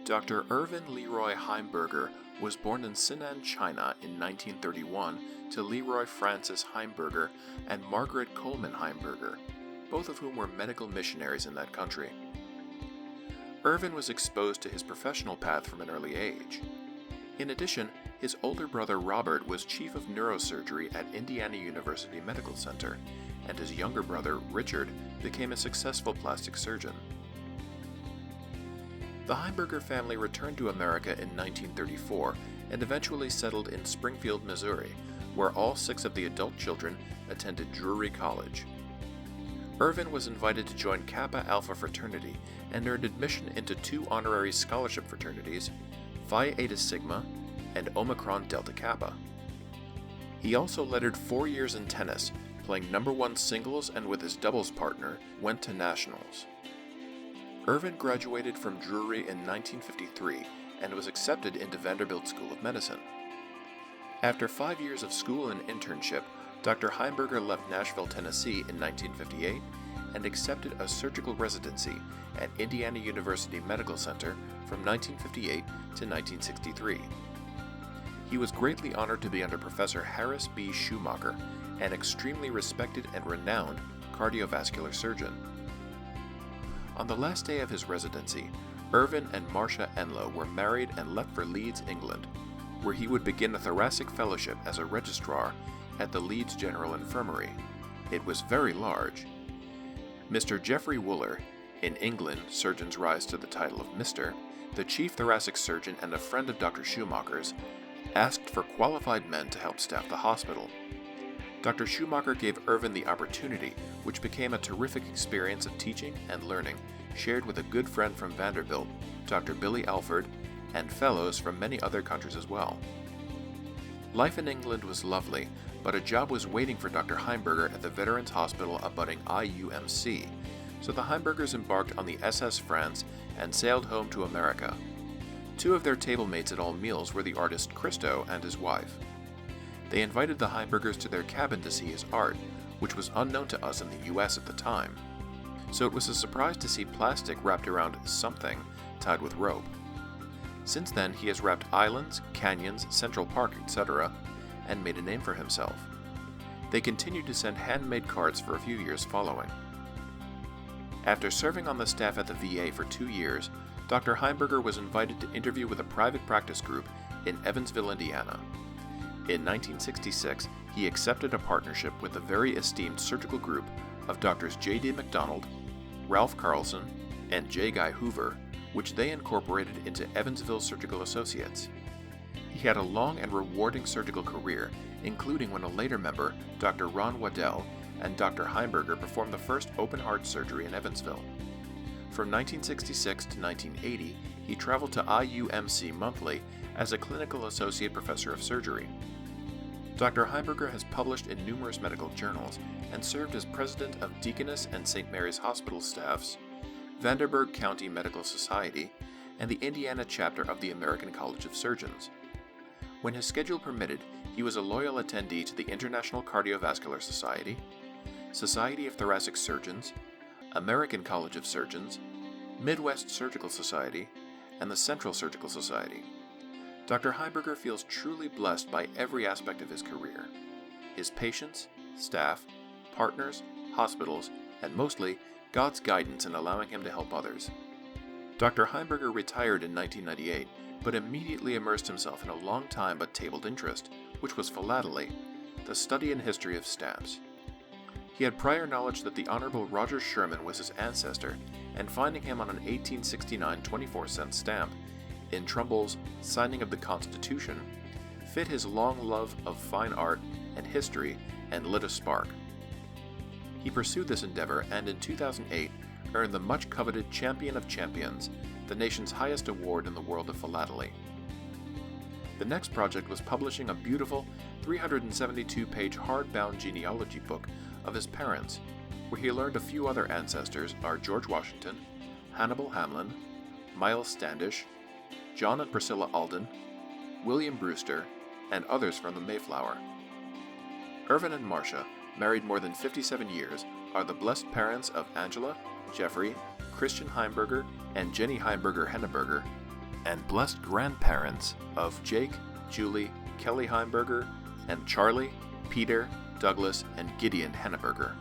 Dr. Irvin Leroy Heimburger was born in Sinan, China in 1931 to Leroy Francis Heimburger and Margaret Coleman Heimburger, both of whom were medical missionaries in that country. Irvin was exposed to his professional path from an early age. In addition, his older brother Robert was chief of neurosurgery at Indiana University Medical Center, and his younger brother Richard became a successful plastic surgeon. The Heimburger family returned to America in 1934 and eventually settled in Springfield, Missouri, where all 6 of the adult children attended Drury College. Irvin was invited to join Kappa Alpha fraternity and earned admission into 2 honorary scholarship fraternities, Phi Eta Sigma and Omicron Delta Kappa. He also lettered 4 years in tennis, playing #1 singles, and with his doubles partner went to nationals. Irvin graduated from Drury in 1953 and was accepted into Vanderbilt School of Medicine. After 5 years of school and internship, Dr. Heimburger left Nashville, Tennessee in 1958 and accepted a surgical residency at Indiana University Medical Center from 1958 to 1963. He was greatly honored to be under Professor Harris B. Schumacher, an extremely respected and renowned cardiovascular surgeon. On the last day of his residency, Irvin and Marcia Enlow were married and left for Leeds, England, where he would begin a thoracic fellowship as a registrar at the Leeds General Infirmary. It was very large. Mr. Geoffrey Wooler, in England surgeons rise to the title of Mr., the chief thoracic surgeon and a friend of Dr. Schumacher's, asked for qualified men to help staff the hospital. Dr. Schumacher gave Irvin the opportunity, which became a terrific experience of teaching and learning, shared with a good friend from Vanderbilt, Dr. Billy Alford, and fellows from many other countries as well. Life in England was lovely, but a job was waiting for Dr. Heimburger at the Veterans Hospital abutting IUMC, so the Heimburgers embarked on the SS France and sailed home to America. 2 of their table mates at all meals were the artist Christo and his wife. They invited the Heimburgers to their cabin to see his art, which was unknown to us in the US at the time. So it was a surprise to see plastic wrapped around something tied with rope. Since then, he has wrapped islands, canyons, Central Park, etc., and made a name for himself. They continued to send handmade cards for a few years following. After serving on the staff at the VA for 2 years, Dr. Heimburger was invited to interview with a private practice group in Evansville, Indiana. In 1966, he accepted a partnership with the very esteemed surgical group of Drs. J.D. McDonald, Ralph Carlson, and J. Guy Hoover, which they incorporated into Evansville Surgical Associates. He had a long and rewarding surgical career, including when a later member, Dr. Ron Waddell, and Dr. Heimburger performed the first open-heart surgery in Evansville. From 1966 to 1980, he traveled to IUMC monthly as a clinical associate professor of surgery. Dr. Heimburger has published in numerous medical journals and served as president of Deaconess and St. Mary's Hospital staffs, Vanderburgh County Medical Society, and the Indiana chapter of the American College of Surgeons. When his schedule permitted, he was a loyal attendee to the International Cardiovascular Society, Society of Thoracic Surgeons, American College of Surgeons, Midwest Surgical Society, and the Central Surgical Society. Dr. Heimburger feels truly blessed by every aspect of his career: his patients, staff, partners, hospitals, and mostly God's guidance in allowing him to help others. Dr. Heimburger retired in 1998, but immediately immersed himself in a long time but tabled interest, which was philately, the study and history of stamps. He had prior knowledge that the Honorable Roger Sherman was his ancestor, and finding him on an 1869 24-cent stamp in Trumbull's Signing of the Constitution fit his long love of fine art and history and lit a spark. He pursued this endeavor and in 2008 earned the much-coveted Champion of Champions, the nation's highest award in the world of philately. The next project was publishing a beautiful 372-page hardbound genealogy book of his parents, where he learned a few other ancestors are George Washington, Hannibal Hamlin, Miles Standish, John and Priscilla Alden, William Brewster, and others from the Mayflower. Irvin and Marcia, married more than 57 years, are the blessed parents of Angela, Jeffrey, Christian Heimburger, and Jenny Heimburger Henneberger, and blessed grandparents of Jake, Julie, Kelly Heimburger, and Charlie, Peter, Douglas, and Gideon Henneberger.